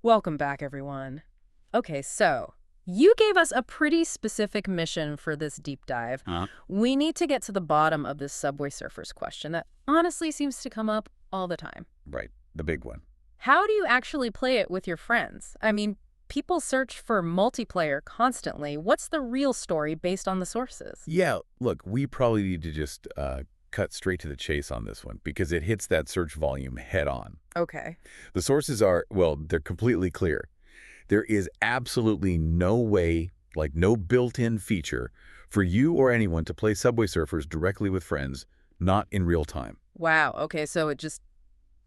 Welcome back, everyone. Okay, so you gave us a pretty specific mission for this deep dive. We need to get to the bottom of this Subway Surfers question that honestly seems to come up all the time. Right, the big one. How do you actually play it with your friends? I mean, people search for multiplayer constantly. What's the real story based on the sources? Yeah, look, we probably need to just cut straight to the chase on this one because it hits that search volume head on. Okay. The sources are, well, they're completely clear. There is absolutely no way, like no built-in feature, for you or anyone to play Subway Surfers directly with friends, not in real time. Wow, okay, so it just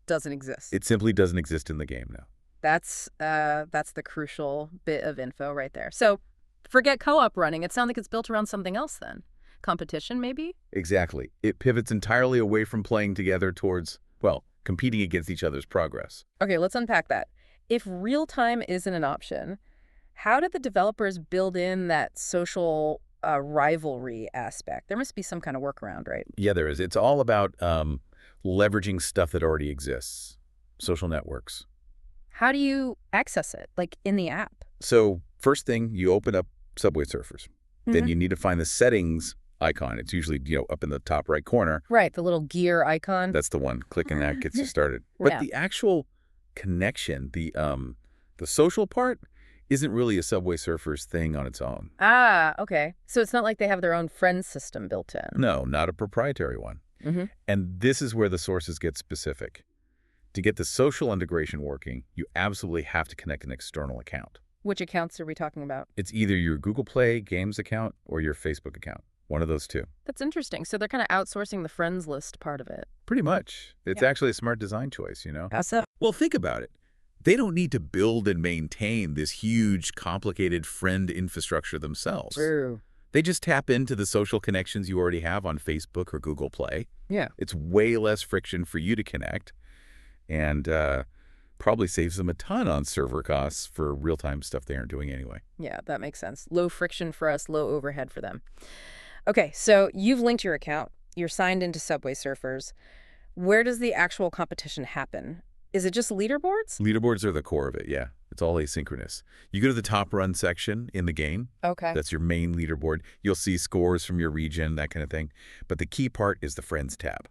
doesn't exist. It simply doesn't exist in the game now. That's the crucial bit of info right there. So forget co-op running. It sounds like it's built around something else then. Competition, maybe? Exactly. It pivots entirely away from playing together towards, well, competing against each other's progress. Okay, let's unpack that. If real-time isn't an option, how did the developers build in that social rivalry aspect? There must be some kind of workaround, right? Yeah, there is. It's all about leveraging stuff that already exists, social networks. How do you access it, like in the app? So first thing, you open up Subway Surfers. Then you need to find the settings icon. It's usually, up in the top right corner. Right, the little gear icon. That's the one. Clicking that gets you started. But Yeah. the actual connection, the social part, isn't really a Subway Surfers thing on its own. Ah, okay. So it's not like they have their own friend system built in. No, not a proprietary one. And this is where the sources get specific. To get the social integration working, you absolutely have to connect an external account. Which accounts are we talking about? It's either your Google Play Games account or your Facebook account. One of those two. That's interesting. So they're kind of outsourcing the friends list part of it. Pretty much. It's actually a smart design choice, How so? Well, think about it. They don't need to build and maintain this huge, complicated friend infrastructure themselves. True. They just tap into the social connections you already have on Facebook or Google Play. Yeah. It's way less friction for you to connect and probably saves them a ton on server costs for real-time stuff they aren't doing anyway. Yeah, that makes sense. Low friction for us, low overhead for them. Okay, so you've linked your account. You're signed into Subway Surfers. Where does the actual competition happen? Is it just leaderboards? Leaderboards are the core of it, yeah. It's all asynchronous. You go to the top run section in the game. Okay. That's your main leaderboard. You'll see scores from your region, that kind of thing. But the key part is the Friends tab.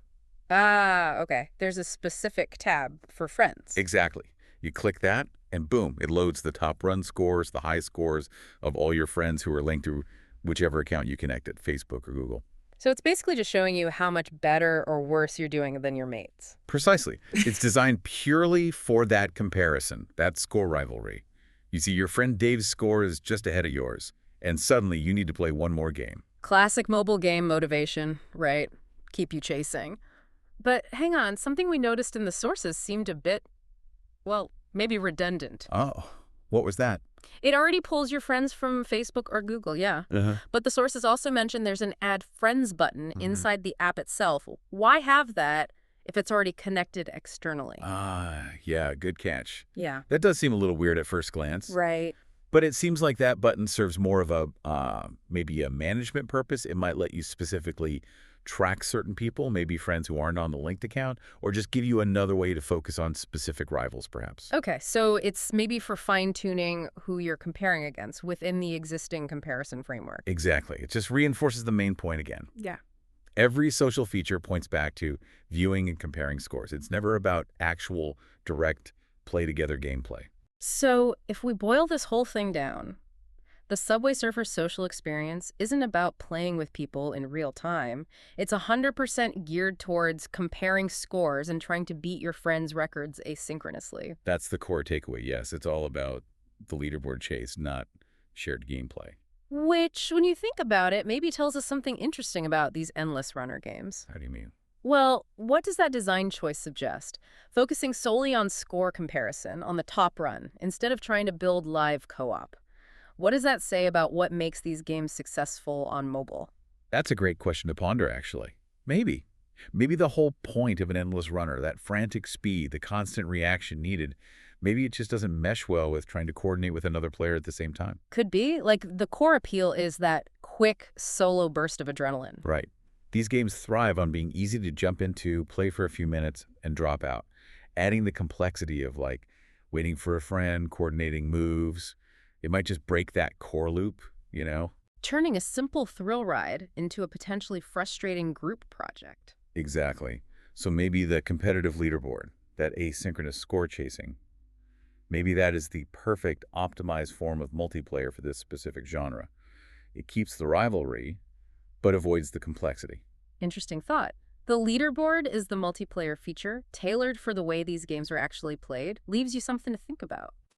Ah, okay. There's a specific tab for friends. Exactly. You click that, and boom, it loads the top run scores, the high scores of all your friends who are linked to whichever account you connected, Facebook or Google. So it's basically just showing you how much better or worse you're doing than your mates. Precisely. It's designed purely for that comparison, that score rivalry. You see, your friend Dave's score is just ahead of yours, and suddenly you need to play one more game. Classic mobile game motivation, right? Keep you chasing. But hang on, something we noticed in the sources seemed a bit, well, maybe redundant. Oh, what was that? It already pulls your friends from Facebook or Google, yeah. But the sources also mentioned there's an Add Friends button inside the app itself. Why have that if it's already connected externally? Yeah, good catch. Yeah. That does seem a little weird at first glance. Right. But it seems like that button serves more of a, maybe a management purpose. It might let you specifically track certain people, maybe friends who aren't on the linked account, or just give you another way to focus on specific rivals, perhaps. Okay, so it's maybe for fine-tuning who you're comparing against within the existing comparison framework. Exactly. It just reinforces the main point again. Yeah. Every social feature points back to viewing and comparing scores. It's never about actual, direct, play-together gameplay. So if we boil this whole thing down, the Subway Surfer social experience isn't about playing with people in real time. It's 100% geared towards comparing scores and trying to beat your friends' records asynchronously. That's the core takeaway, yes. It's all about the leaderboard chase, not shared gameplay. Which, when you think about it, maybe tells us something interesting about these endless runner games. How do you mean? Well, what does that design choice suggest? Focusing solely on score comparison on the top run instead of trying to build live co-op. What does that say about what makes these games successful on mobile? That's a great question to ponder, actually. Maybe. Maybe the whole point of an endless runner, that frantic speed, the constant reaction needed, maybe it just doesn't mesh well with trying to coordinate with another player at the same time. Could be. Like, the core appeal is that quick solo burst of adrenaline. Right. These games thrive on being easy to jump into, play for a few minutes, and drop out, adding the complexity of, like, waiting for a friend, coordinating moves. It might just break that core loop, you know? Turning a simple thrill ride into a potentially frustrating group project. Exactly. So maybe the competitive leaderboard, that asynchronous score chasing, maybe that is the perfect optimized form of multiplayer for this specific genre. It keeps the rivalry, but avoids the complexity. Interesting thought. The leaderboard is the multiplayer feature, tailored for the way these games are actually played, leaves you something to think about.